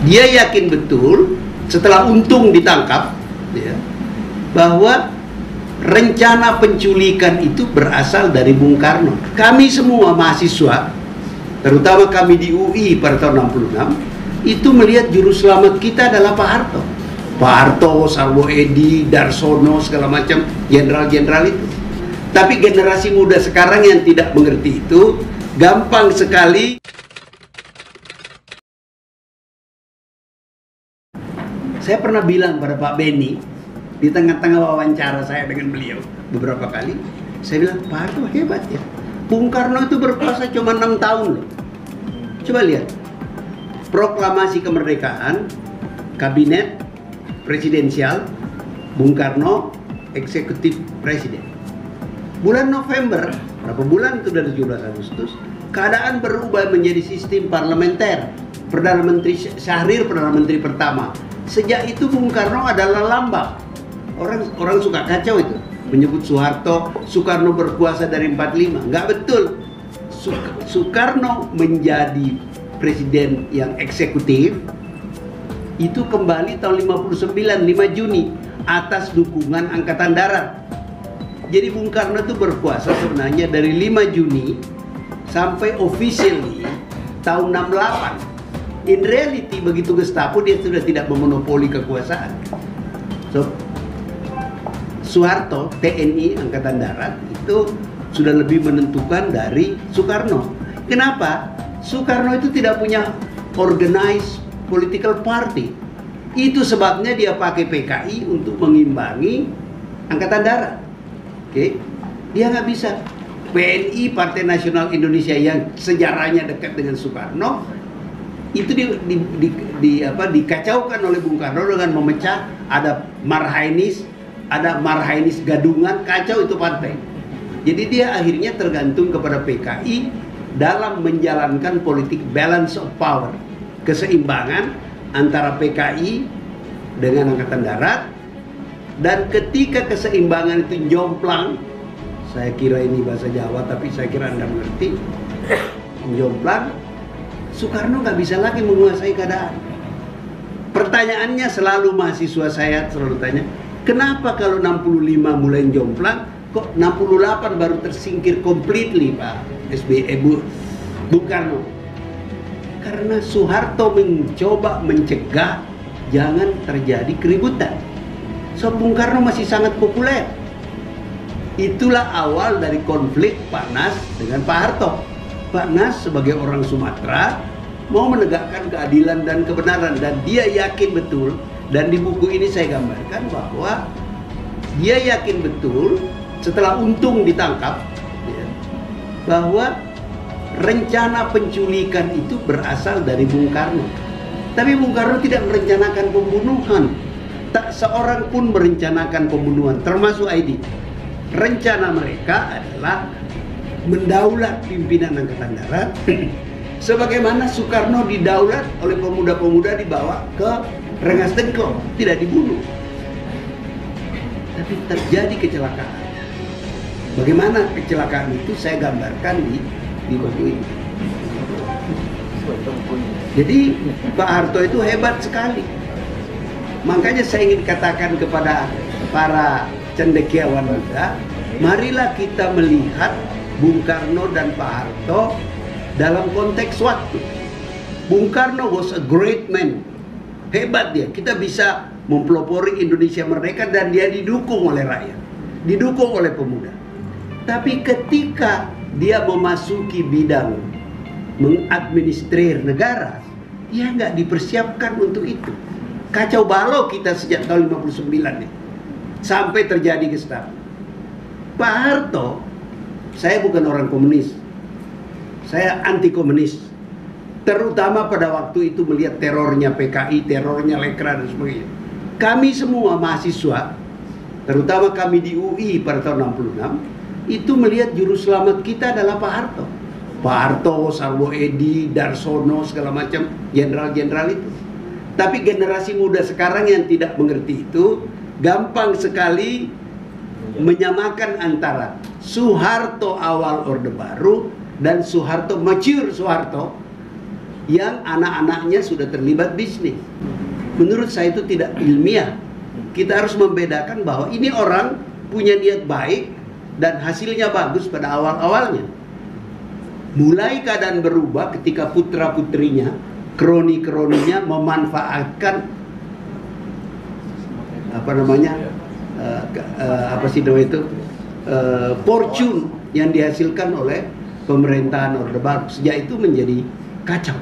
Dia yakin betul setelah Untung ditangkap, ya, bahwa rencana penculikan itu berasal dari Bung Karno. Kami semua mahasiswa, terutama kami di UI pada tahun 66, itu melihat juru selamat kita adalah Pak Harto. Pak Harto, Sarwo Edi, Darsono, segala macam jenderal-jenderal itu. Tapi generasi muda sekarang yang tidak mengerti itu, gampang sekali. Saya pernah bilang pada Pak Beni, di tengah-tengah wawancara saya dengan beliau beberapa kali, saya bilang, Pak Harto hebat ya. Bung Karno itu berkuasa cuma 6 tahun loh. Coba lihat, proklamasi kemerdekaan, kabinet presidensial, Bung Karno eksekutif presiden. Bulan November, berapa bulan itu dari 17 Agustus, keadaan berubah menjadi sistem parlementer. Perdana Menteri Syahrir, Perdana Menteri pertama. Sejak itu Bung Karno adalah lambang. Orang suka kacau itu, menyebut Soekarno berkuasa dari 45. Nggak betul. Soekarno menjadi presiden yang eksekutif itu kembali tahun 59, 5 Juni atas dukungan Angkatan Darat. Jadi Bung Karno itu berkuasa sebenarnya dari 5 Juni sampai officially tahun 68. In reality begitu Gestapo dia sudah tidak memonopoli kekuasaan. So Soeharto, TNI Angkatan Darat itu sudah lebih menentukan dari Soekarno. Kenapa? Soekarno itu tidak punya organized political party. Itu sebabnya dia pakai PKI untuk mengimbangi Angkatan Darat. Oke, dia nggak bisa. PNI, Partai Nasional Indonesia, yang sejarahnya dekat dengan Soekarno, itu dikacaukan oleh Bung Karno dengan memecah. Ada Marhainis gadungan, kacau itu partai. Jadi dia akhirnya tergantung kepada PKI dalam menjalankan politik balance of power, keseimbangan antara PKI dengan Angkatan Darat. Dan ketika keseimbangan itu jomplang, saya kira ini bahasa Jawa tapi saya kira Anda mengerti, jomplang, Soekarno nggak bisa lagi menguasai keadaan. Pertanyaannya selalu mahasiswa saya selalu tanya, kenapa kalau 65 mulai jomplang, kok 68 baru tersingkir completely Pak Bung Karno? Karena Soeharto mencoba mencegah jangan terjadi keributan. So Bung Karno masih sangat populer. Itulah awal dari konflik Pak Nas dengan Pak Harto. Pak Nas sebagai orang Sumatera mau menegakkan keadilan dan kebenaran, dan dia yakin betul, dan di buku ini saya gambarkan bahwa dia yakin betul setelah Untung ditangkap, ya, bahwa rencana penculikan itu berasal dari Bung Karno. Tapi Bung Karno tidak merencanakan pembunuhan. Tak seorang pun merencanakan pembunuhan, termasuk ID. Rencana mereka adalah mendaulat pimpinan Angkatan Darat sebagaimana Soekarno didaulat oleh pemuda-pemuda dibawa ke Rengas Dengklok, tidak dibunuh. Tapi terjadi kecelakaan. Bagaimana kecelakaan itu saya gambarkan di buku ini. Jadi Pak Harto itu hebat sekali. Makanya saya ingin katakan kepada para cendekiawan muda, marilah kita melihat Bung Karno dan Pak Harto dalam konteks waktu. Bung Karno was a great man. Hebat dia. Kita bisa mempelopori Indonesia merdeka dan dia didukung oleh rakyat. Didukung oleh pemuda. Tapi ketika dia memasuki bidang mengadministrir negara, dia nggak dipersiapkan untuk itu. Kacau balau kita sejak tahun 59 nih. Sampai terjadi Gestapo. Pak Harto, saya bukan orang komunis. Saya anti komunis. Terutama pada waktu itu melihat terornya PKI, terornya Lekra dan sebagainya. Kami semua mahasiswa, terutama kami di UI pada tahun 66, itu melihat juru selamat kita adalah Pak Harto. Pak Harto, Sarwo Edi, Darsono, segala macam jenderal-jenderal itu. Tapi generasi muda sekarang yang tidak mengerti itu, gampang sekali menyamakan antara Soeharto awal Orde Baru dan Soeharto mature Soeharto yang anak-anaknya sudah terlibat bisnis. Menurut saya itu tidak ilmiah. Kita harus membedakan bahwa ini orang punya niat baik dan hasilnya bagus pada awal-awalnya. Mulai keadaan berubah ketika putra-putrinya, kroni-kroninya memanfaatkan fortune yang dihasilkan oleh pemerintahan Orde Baru. Sejak itu menjadi kacau.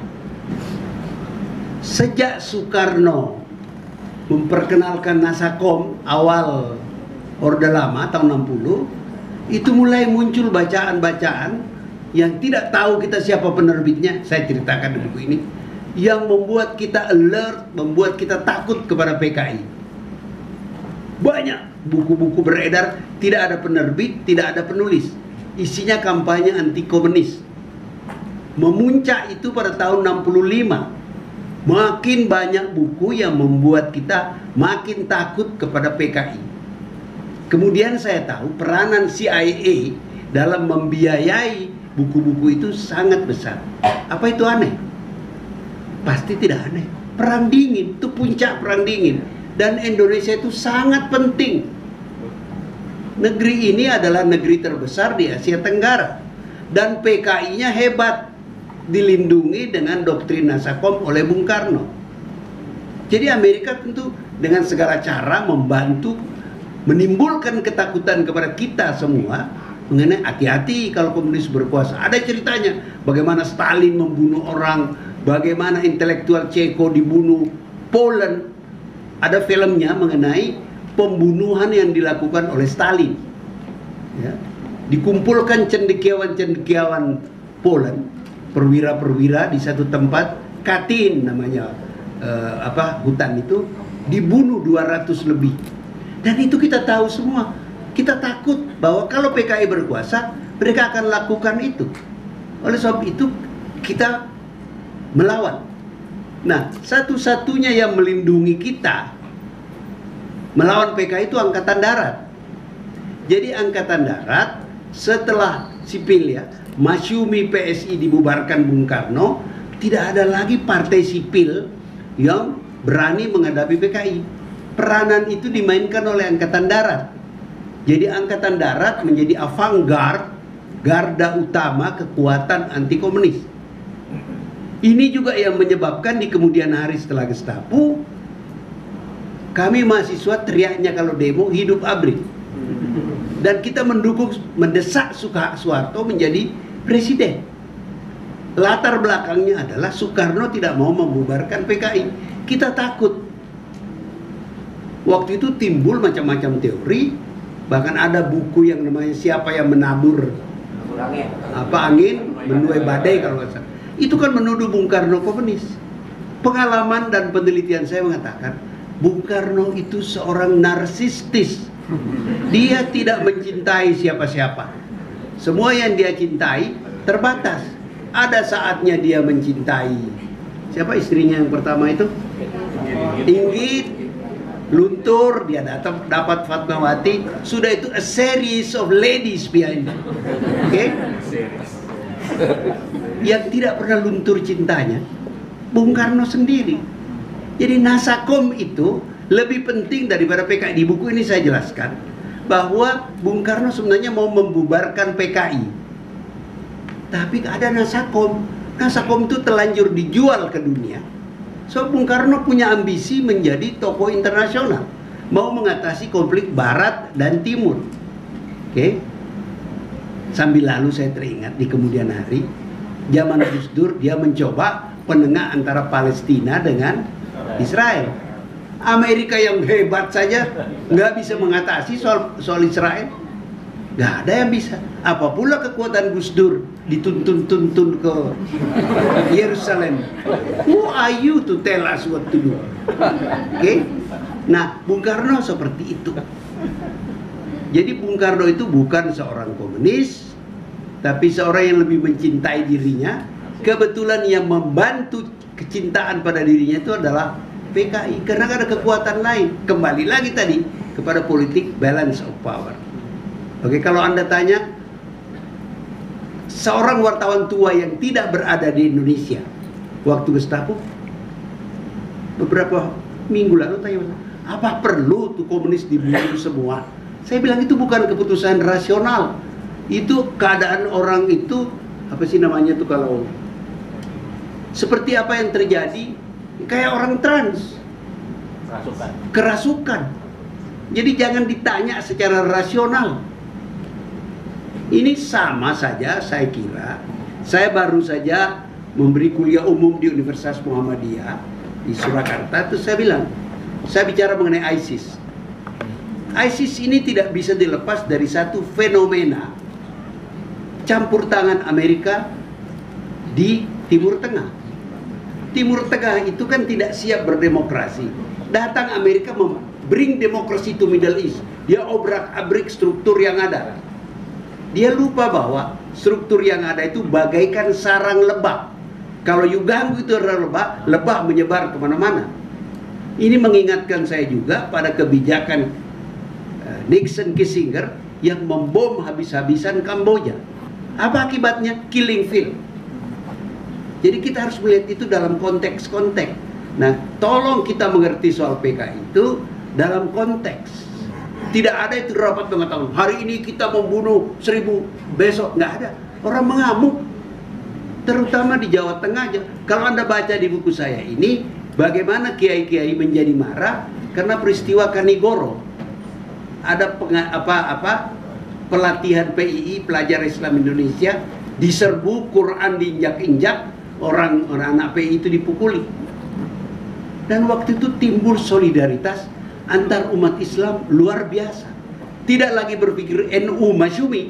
Sejak Soekarno memperkenalkan Nasakom awal Orde Lama tahun 60, itu mulai muncul bacaan-bacaan yang tidak tahu kita siapa penerbitnya. Saya ceritakan di buku ini, yang membuat kita alert, membuat kita takut kepada PKI. Banyak buku-buku beredar, tidak ada penerbit, tidak ada penulis. Isinya kampanye anti komunis. Memuncak itu pada tahun 65. Makin banyak buku yang membuat kita makin takut kepada PKI. Kemudian saya tahu peranan CIA dalam membiayai buku-buku itu sangat besar. Apa itu aneh? Pasti tidak aneh. Perang dingin, itu puncak perang dingin. Dan Indonesia itu sangat penting. Negeri ini adalah negeri terbesar di Asia Tenggara. Dan PKI-nya hebat, dilindungi dengan doktrin Nasakom oleh Bung Karno. Jadi Amerika tentu dengan segala cara membantu menimbulkan ketakutan kepada kita semua mengenai hati-hati kalau komunis berkuasa. Ada ceritanya bagaimana Stalin membunuh orang, bagaimana intelektual Ceko dibunuh, Poland. Ada filmnya mengenai pembunuhan yang dilakukan oleh Stalin. Ya. Dikumpulkan cendekiawan-cendekiawan Poland, perwira-perwira di satu tempat, Katyn namanya, hutan itu, dibunuh 200 lebih. Dan itu kita tahu semua. Kita takut bahwa kalau PKI berkuasa, mereka akan lakukan itu. Oleh sebab itu kita melawan. Nah, satu-satunya yang melindungi kita melawan PKI itu Angkatan Darat. Jadi Angkatan Darat setelah sipil ya, Masyumi PSI dibubarkan Bung Karno, tidak ada lagi partai sipil yang berani menghadapi PKI. Peranan itu dimainkan oleh Angkatan Darat. Jadi Angkatan Darat menjadi avant-garde, garda utama kekuatan anti komunis. Ini juga yang menyebabkan di kemudian hari setelah Gestapo, kami mahasiswa teriaknya kalau demo hidup ABRI. Dan kita mendukung, mendesak Soeharto menjadi presiden. Latar belakangnya adalah Soekarno tidak mau membubarkan PKI. Kita takut. Waktu itu timbul macam-macam teori, bahkan ada buku yang namanya Siapa yang Menabur angin menuai badai kalau nggak salah. Itu kan menuduh Bung Karno komunis. Pengalaman dan penelitian saya mengatakan Bung Karno itu seorang narsistis. Dia tidak mencintai siapa-siapa. Semua yang dia cintai terbatas. Ada saatnya dia mencintai, siapa istrinya yang pertama itu? Inggit, luntur, dia dapat Fatmawati. Sudah itu a series of ladies behind. Oke? Yang tidak pernah luntur cintanya Bung Karno sendiri. Jadi Nasakom itu lebih penting daripada PKI. Di buku ini saya jelaskan bahwa Bung Karno sebenarnya mau membubarkan PKI, tapi ada Nasakom. Nasakom itu telanjur dijual ke dunia. So Bung Karno punya ambisi menjadi tokoh internasional, mau mengatasi konflik Barat dan Timur. Oke? Sambil lalu saya teringat di kemudian hari, zaman Gus Dur dia mencoba penengah antara Palestina dengan Israel. Amerika yang hebat saja nggak bisa mengatasi soal Israel. Nggak ada yang bisa. Apa pula kekuatan Gus Dur dituntun-tuntun ke Yerusalem. Who are you to tell us what to do? Oke? Nah, Bung Karno seperti itu. Jadi Bung Karno itu bukan seorang komunis, tapi seorang yang lebih mencintai dirinya. Kebetulan yang membantu kecintaan pada dirinya itu adalah PKI, karena ada kekuatan lain. Kembali lagi tadi kepada politik balance of power. Oke, kalau Anda tanya seorang wartawan tua yang tidak berada di Indonesia, waktu Gestapo, beberapa minggu lalu tanya, apa perlu tuh komunis dibunuh semua? Saya bilang itu bukan keputusan rasional, itu keadaan orang itu, apa sih namanya tuh kalau seperti apa yang terjadi, kayak orang trans, kerasukan. Jadi jangan ditanya secara rasional. Ini sama saja, saya kira. Saya baru saja memberi kuliah umum di Universitas Muhammadiyah di Surakarta. Terus saya bicara mengenai ISIS. ISIS ini tidak bisa dilepas dari satu fenomena campur tangan Amerika di Timur Tengah. Timur Tengah itu kan tidak siap berdemokrasi. Datang Amerika bring democracy to Middle East. Dia obrak-abrik struktur yang ada. Dia lupa bahwa struktur yang ada itu bagaikan sarang lebah. Kalau you ganggu itu lebah, lebah menyebar kemana-mana. Ini mengingatkan saya juga pada kebijakan Nixon Kissinger yang membom habis-habisan Kamboja. Apa akibatnya? Killing field. Jadi kita harus melihat itu dalam konteks-konteks. Nah, tolong kita mengerti soal PKI itu dalam konteks. Tidak ada itu rapat mengatakan hari ini kita membunuh 1000, besok nggak ada. Orang mengamuk, terutama di Jawa Tengah aja. Kalau Anda baca di buku saya ini, bagaimana kiai-kiai menjadi marah karena peristiwa Kanigoro. Ada pelatihan PII, pelajar Islam Indonesia, diserbu, Quran diinjak-injak, orang anak PII itu dipukuli. Dan waktu itu timbul solidaritas antar umat Islam luar biasa. Tidak lagi berpikir NU Masyumi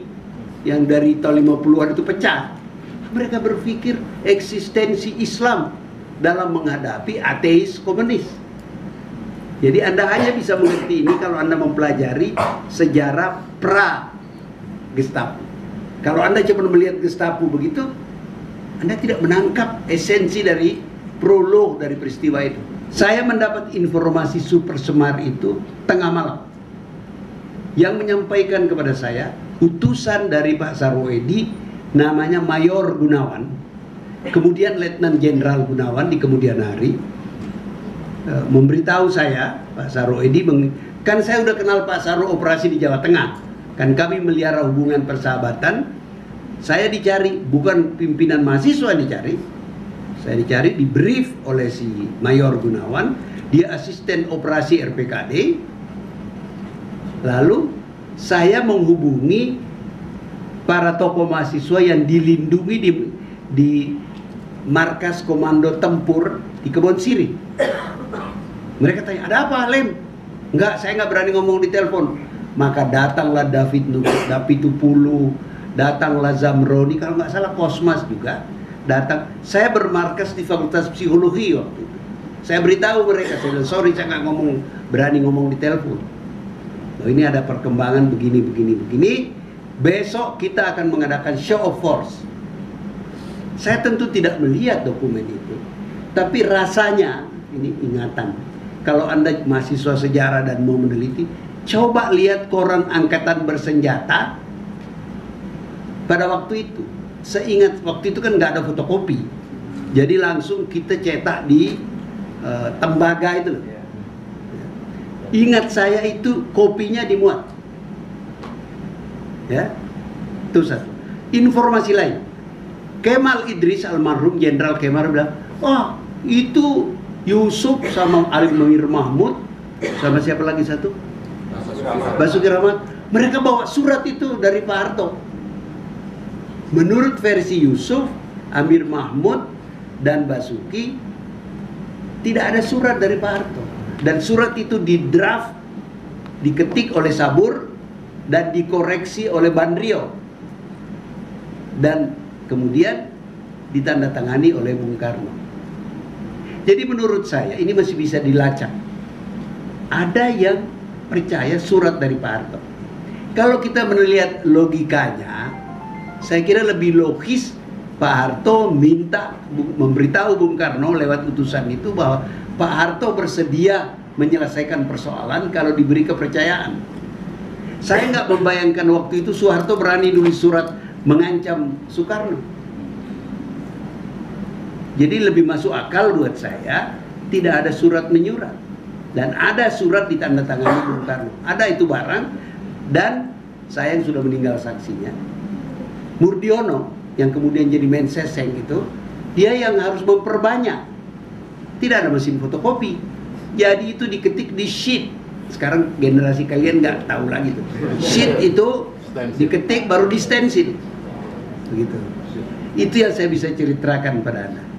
yang dari tahun 50-an itu pecah. Mereka berpikir eksistensi Islam dalam menghadapi ateis komunis. Jadi Anda hanya bisa mengerti ini kalau Anda mempelajari sejarah pra-Gestapo. Kalau Anda cuma melihat Gestapo begitu, Anda tidak menangkap esensi dari prolog dari peristiwa itu. Saya mendapat informasi super semar itu tengah malam. Yang menyampaikan kepada saya, utusan dari Pak Sarwoedi, namanya Mayor Gunawan, kemudian Letnan Jenderal Gunawan di kemudian hari, memberitahu saya, Pak Sarwoedi, kan saya udah kenal Pak Sarwo operasi di Jawa Tengah, kan kami melihara hubungan persahabatan. Saya dicari, bukan pimpinan mahasiswa dicari, saya dicari, di brief oleh si Mayor Gunawan, dia asisten operasi RPKD. Lalu saya menghubungi para tokoh mahasiswa yang dilindungi di markas komando tempur di Kebon Sirih. Mereka tanya, ada apa Lem? Enggak, saya nggak berani ngomong di telepon. Maka datanglah David Tupulu, datanglah Zamroni, kalau nggak salah Kosmas juga datang. Saya bermarkas di Fakultas Psikologi waktu itu. Saya beritahu mereka, saya bilang, sorry saya nggak berani ngomong di telepon. Oh, ini ada perkembangan begini. Besok kita akan mengadakan show of force. Saya tentu tidak melihat dokumen itu, tapi rasanya ini ingatan. Kalau Anda mahasiswa sejarah dan mau meneliti, coba lihat koran angkatan bersenjata pada waktu itu. Seingat waktu itu kan nggak ada fotokopi, jadi langsung kita cetak di tembaga itu. Ingat saya itu kopinya dimuat. Ya, itu satu. Informasi lain, Kemal Idris almarhum Jenderal Kemal bilang, oh itu Yusuf sama Ali Munir Mahmud sama siapa lagi satu? Basuki Rahmat. Mereka bawa surat itu dari Pak Harto. Menurut versi Yusuf, Amir Mahmud dan Basuki, tidak ada surat dari Pak Harto. Dan surat itu didraft, diketik oleh Sabur dan dikoreksi oleh Bandrio. Dan kemudian ditandatangani oleh Bung Karno. Jadi menurut saya ini masih bisa dilacak. Ada yang percaya surat dari Pak Harto. Kalau kita melihat logikanya, saya kira lebih logis Pak Harto memberitahu Bung Karno lewat utusan itu bahwa Pak Harto bersedia menyelesaikan persoalan kalau diberi kepercayaan. Saya nggak membayangkan waktu itu Soeharto berani nulis surat mengancam Soekarno. Jadi lebih masuk akal buat saya, tidak ada surat menyurat. Dan ada surat ditandatangani Bung Karno. Ada itu barang, dan saya yang sudah meninggal saksinya. Murdiono, yang kemudian jadi Menseseng itu, dia yang harus memperbanyak. Tidak ada mesin fotokopi. Jadi itu diketik di sheet. Sekarang generasi kalian nggak tahu lagi tuh. Sheet itu diketik baru di stensil. Begitu. Itu yang saya bisa ceritakan pada Anda.